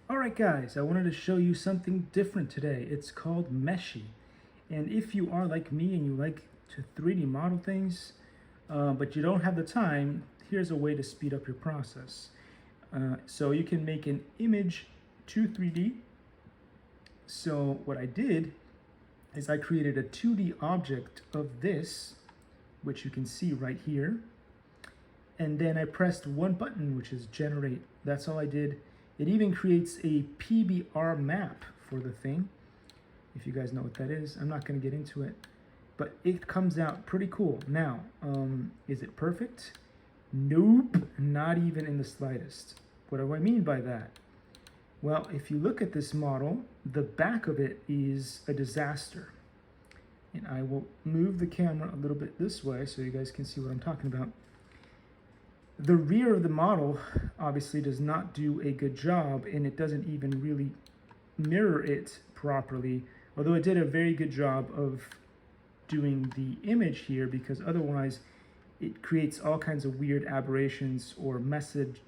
Alright guys, I wanted to show you something different today. It's called Meshy. And if you are like me and you like to 3D model things, but you don't have the time, here's a way to speed up your process. So you can make an image to 3D. So what I did is I created a 2D object of this, which you can see right here. And then I pressed one button, which is generate. That's all I did. It even creates a PBR map for the thing. If you guys know what that is, I'm not going to get into it, but it comes out pretty cool. Now, is it perfect? Nope, not even in the slightest. What do I mean by that? Well, if you look at this model, the back of it is a disaster. And I will move the camera a little bit this way so you guys can see what I'm talking about. The rear of the model obviously does not do a good job, and it doesn't even really mirror it properly, although it did a very good job of doing the image here, because otherwise it creates all kinds of weird aberrations or message.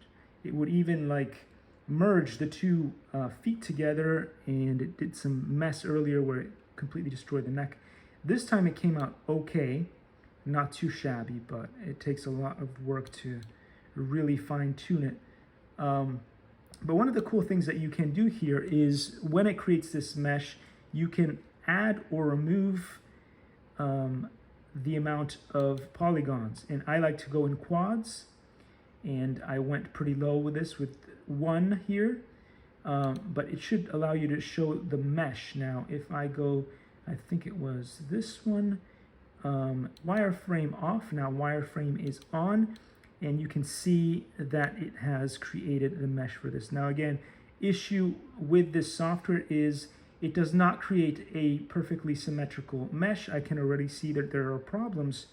It would even like merge the two feet together, and it did some mess earlier where it completely destroyed the neck. This time it came out okay, not too shabby, but it takes a lot of work to really fine-tune it. But one of the cool things that you can do here is when it creates this mesh, you can add or remove the amount of polygons. And I like to go in quads, and I went pretty low with this with 1 here, but it should allow you to show the mesh. Now, if I go, I think it was this one, wireframe off. Now wireframe is on, and you can see that it has created the mesh for this. Now again, issue with this software is it does not create a perfectly symmetrical mesh. I can already see that there are problems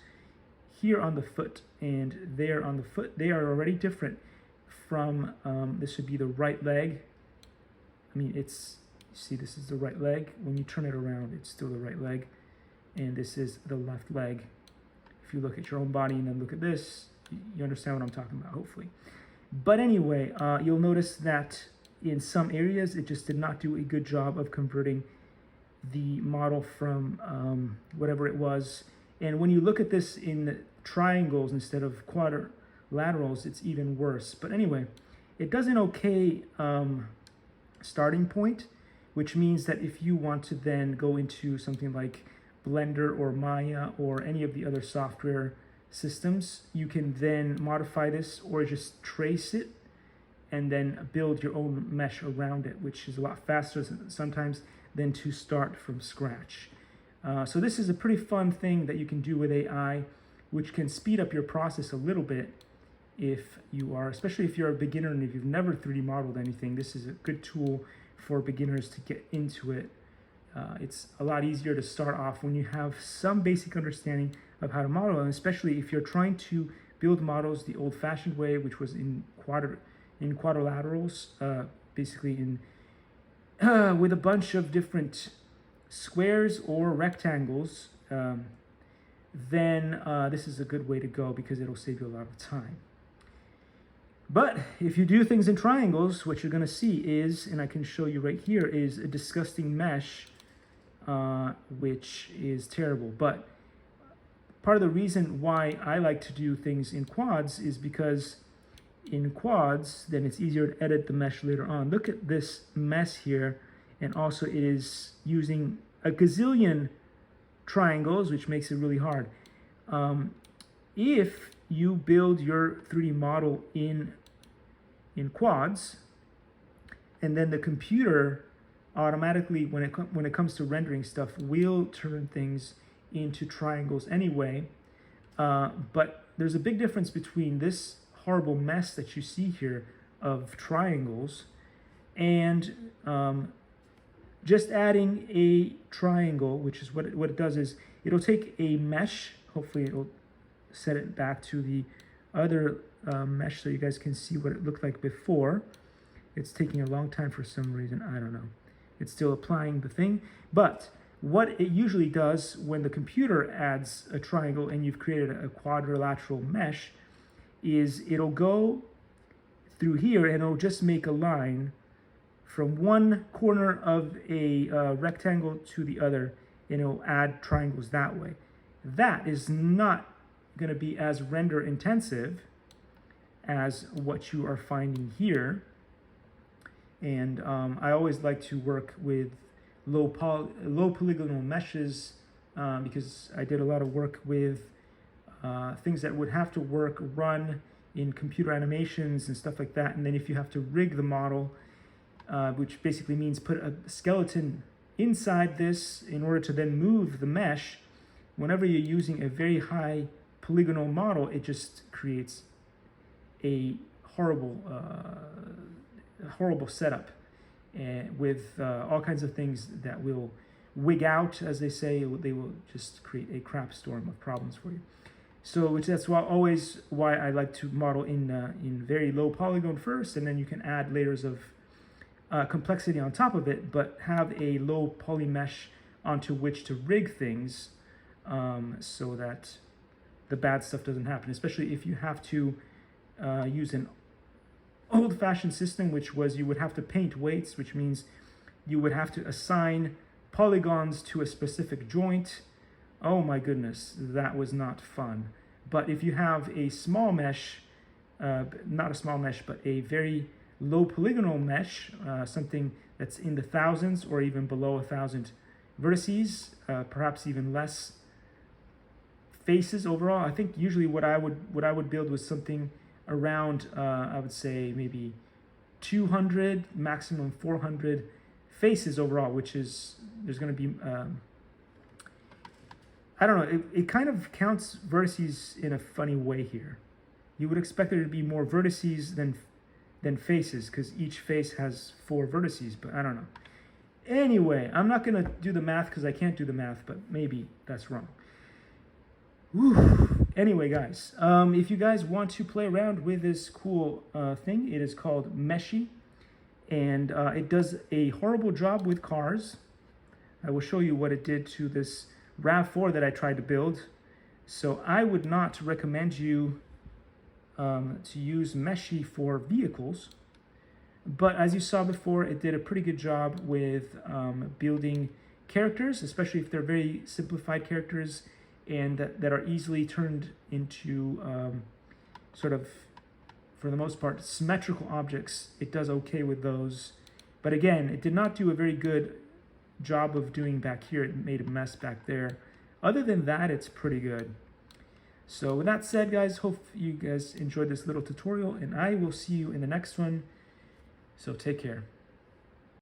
here on the foot and there on the foot. They are already different from, this would be the right leg. I mean, it's, see, this is the right leg. When you turn it around, it's still the right leg. And this is the left leg. If you look at your own body and then look at this, you understand what I'm talking about, hopefully. But anyway, you'll notice that in some areas, it just did not do a good job of converting the model from whatever it was. And when you look at this in triangles instead of quadrilaterals, it's even worse. But anyway, it does an okay starting point, which means that if you want to then go into something like Blender or Maya or any of the other software systems, you can then modify this or just trace it and then build your own mesh around it, which is a lot faster sometimes than to start from scratch. So this is a pretty fun thing that you can do with AI, which can speed up your process a little bit if you are, especially if you're a beginner and if you've never 3D modeled anything. This is a good tool for beginners to get into it. It's a lot easier to start off when you have some basic understanding of how to model, and especially if you're trying to build models the old-fashioned way, which was in quadrilaterals, basically in with a bunch of different squares or rectangles. Then this is a good way to go because it'll save you a lot of time. But if you do things in triangles, what you're going to see is, and I can show you right here, is a disgusting mesh, which is terrible. But part of the reason why I like to do things in quads is because in quads, then it's easier to edit the mesh later on. Look at this mess here, and also it is using a gazillion triangles, which makes it really hard. If you build your 3D model in quads, and then the computer automatically, when it comes to rendering stuff, will turn things into triangles anyway. But there's a big difference between this horrible mess that you see here of triangles and just adding a triangle, which is what it does is it'll take a mesh. Hopefully it'll set it back to the other mesh so you guys can see what it looked like before. It's taking a long time for some reason. I don't know. It's still applying the thing. But what it usually does when the computer adds a triangle and you've created a quadrilateral mesh is it'll go through here and it'll just make a line from one corner of a rectangle to the other, and it'll add triangles that way. That is not going to be as render intensive as what you are finding here. And I always like to work with low polygonal meshes because I did a lot of work with things that would have to run in computer animations and stuff like that. And then if you have to rig the model, which basically means put a skeleton inside this in order to then move the mesh, whenever you're using a very high polygonal model, it just creates a horrible setup, and with all kinds of things that will wig out, as they say. They will just create a crap storm of problems for you. So that's always why I like to model in very low polygon first, and then you can add layers of complexity on top of it, but have a low poly mesh onto which to rig things so that the bad stuff doesn't happen, especially if you have to use an old-fashioned system, which was you would have to paint weights, which means you would have to assign polygons to a specific joint. Oh my goodness, that was not fun. But if you have a small mesh, not a small mesh, but a very low polygonal mesh, something that's in the thousands or even below 1,000 vertices, perhaps even less faces overall. I think usually what I would build was something around I would say maybe 200, maximum 400 faces overall, which is there's going to be I don't know, it kind of counts vertices in a funny way here. You would expect there to be more vertices than faces because each face has 4 vertices, but I don't know. Anyway, I'm not going to do the math because I can't do the math, but maybe that's wrong. Whew. Anyway, guys, if you guys want to play around with this cool thing, it is called Meshy, and it does a horrible job with cars. I will show you what it did to this RAV4 that I tried to build. So I would not recommend you to use Meshy for vehicles, but as you saw before, it did a pretty good job with building characters, especially if they're very simplified characters and that are easily turned into sort of, for the most part, symmetrical objects. It does okay with those. But again, it did not do a very good job of doing back here. It made a mess back there. Other than that, it's pretty good. So with that said, guys, hope you guys enjoyed this little tutorial, and I will see you in the next one. So take care.